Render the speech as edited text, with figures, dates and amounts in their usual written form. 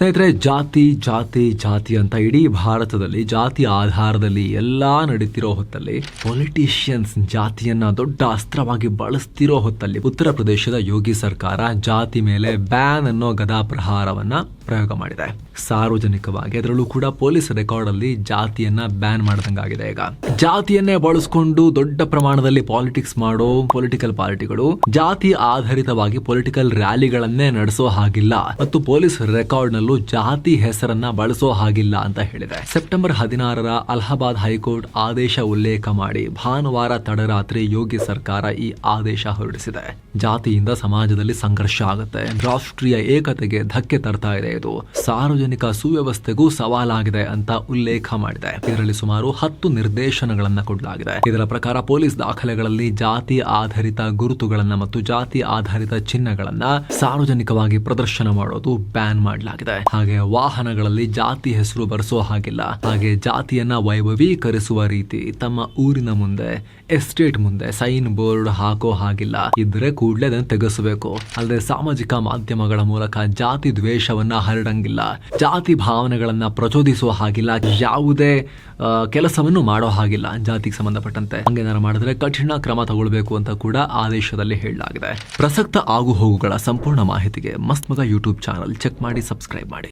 ಸ್ನೇಹಿತರೆ, ಜಾತಿ ಅಂತ ಇಡೀ ಭಾರತದಲ್ಲಿ ಜಾತಿ ಆಧಾರದಲ್ಲಿ ಎಲ್ಲಾ ನಡೀತಿರೋ ಹೊತ್ತಲ್ಲಿ ಪೊಲಿಟಿಷಿಯನ್ಸ್ ಜಾತಿಯನ್ನ ದೊಡ್ಡ ಅಸ್ತ್ರವಾಗಿ ಬಳಸ್ತಿರೋ ಹೊತ್ತಲ್ಲಿ ಉತ್ತರ ಪ್ರದೇಶದ ಯೋಗಿ ಸರ್ಕಾರ ಜಾತಿ ಮೇಲೆ ಬ್ಯಾನ್ ಅನ್ನೋ ಗದಾಪ್ರಹಾರವನ್ನ ಪ್ರಯೋಗ ಮಾಡಿದೆ. ಸಾರ್ವಜನಿಕವಾಗಿ, ಅದರಲ್ಲೂ ಕೂಡ ಪೊಲೀಸ್ ರೆಕಾರ್ಡ್ ಅಲ್ಲಿ ಜಾತಿಯನ್ನ ಬ್ಯಾನ್ ಮಾಡದಂಗಾಗಿದೆ. ಈಗ ಜಾತಿಯನ್ನೇ ಬಳಸ್ಕೊಂಡು ದೊಡ್ಡ ಪ್ರಮಾಣದಲ್ಲಿ ಪಾಲಿಟಿಕ್ಸ್ ಮಾಡೋ ಪೊಲಿಟಿಕಲ್ ಪಾರ್ಟಿಗಳು ಜಾತಿ ಆಧಾರಿತವಾಗಿ ಪೊಲಿಟಿಕಲ್ ರ್ಯಾಲಿಗಳನ್ನೇ ನಡೆಸೋ ಹಾಗಿಲ್ಲ ಮತ್ತು ಪೊಲೀಸ್ ರೆಕಾರ್ಡ್ ನಲ್ಲೂ ಜಾತಿ ಹೆಸರನ್ನ ಬಳಸೋ ಹಾಗಿಲ್ಲ ಅಂತ ಹೇಳಿದೆ. ಸೆಪ್ಟೆಂಬರ್ 16ರ ಅಲಹಾಬಾದ್ ಹೈಕೋರ್ಟ್ ಆದೇಶ ಉಲ್ಲೇಖ ಮಾಡಿ ಭಾನುವಾರ ತಡರಾತ್ರಿ ಯೋಗಿ ಸರ್ಕಾರ ಈ ಆದೇಶ ಹೊರಡಿಸಿದೆ. ಜಾತಿಯಿಂದ ಸಮಾಜದಲ್ಲಿ ಸಂಘರ್ಷ ಆಗುತ್ತೆ, ರಾಷ್ಟ್ರೀಯ ಏಕತೆಗೆ ಧಕ್ಕೆ ತರ್ತಾ ಇದೆ, ಇದು ಸಾರ್ವಜನಿಕ ಸುವ್ಯವಸ್ಥೆಗೂ ಸವಾಲಾಗಿದೆ ಅಂತ ಉಲ್ಲೇಖ ಮಾಡಿದೆ. ಇದರಲ್ಲಿ ಸುಮಾರು 10 ನಿರ್ದೇಶನಗಳನ್ನ ಕೊಡಲಾಗಿದೆ. ಇದರ ಪ್ರಕಾರ ಪೊಲೀಸ್ ದಾಖಲೆಗಳಲ್ಲಿ ಜಾತಿ ಆಧಾರಿತ ಗುರುತುಗಳನ್ನ ಮತ್ತು ಜಾತಿ ಆಧಾರಿತ ಚಿಹ್ನೆಗಳನ್ನ ಸಾರ್ವಜನಿಕವಾಗಿ ಪ್ರದರ್ಶನ ಮಾಡೋದು ಬ್ಯಾನ್ ಮಾಡಲಾಗಿದೆ. ಹಾಗೆ ವಾಹನಗಳಲ್ಲಿ ಜಾತಿ ಹೆಸರು ಬರೆಸೋ ಹಾಗಿಲ್ಲ. ಹಾಗೆ ಜಾತಿಯನ್ನ ವೈಭವೀಕರಿಸುವ ರೀತಿ ತಮ್ಮ ಊರಿನ ಮುಂದೆ, ಎಸ್ಟೇಟ್ ಮುಂದೆ ಸೈನ್ ಬೋರ್ಡ್ ಹಾಕೋ ಹಾಗಿಲ್ಲ. ಇದ್ರೆ ಕೂಡಲೇ ಅದನ್ನು ತೆಗೆಸಬೇಕು. ಅಲ್ಲದೆ ಸಾಮಾಜಿಕ ಮಾಧ್ಯಮಗಳ ಮೂಲಕ ಜಾತಿ ದ್ವೇಷವನ್ನ ಹರಡಂಗಿಲ್ಲ, ಜಾತಿ ಭಾವನೆಗಳನ್ನ ಪ್ರಚೋದಿಸುವ ಹಾಗಿಲ್ಲ, ಯಾವುದೇ ಕೆಲಸವನ್ನು ಮಾಡೋ ಹಾಗಿಲ್ಲ ಜಾತಿಗೆ ಸಂಬಂಧಪಟ್ಟಂತೆ. ಹಂಗೇನಾರು ಮಾಡಿದ್ರೆ ಕಠಿಣ ಕ್ರಮ ತಗೊಳ್ಬೇಕು ಅಂತ ಕೂಡ ಆದೇಶದಲ್ಲಿ ಹೇಳಲಾಗಿದೆ. ಪ್ರಸಕ್ತ ಆಗು ಹೋಗುಗಳ ಸಂಪೂರ್ಣ ಮಾಹಿತಿಗೆ ಮಸ್ತ್ ಮಗ ಯೂಟ್ಯೂಬ್ ಚಾನಲ್ ಚೆಕ್ ಮಾಡಿ, ಸಬ್ಸ್ಕ್ರೈಬ್ ಮಾಡಿ.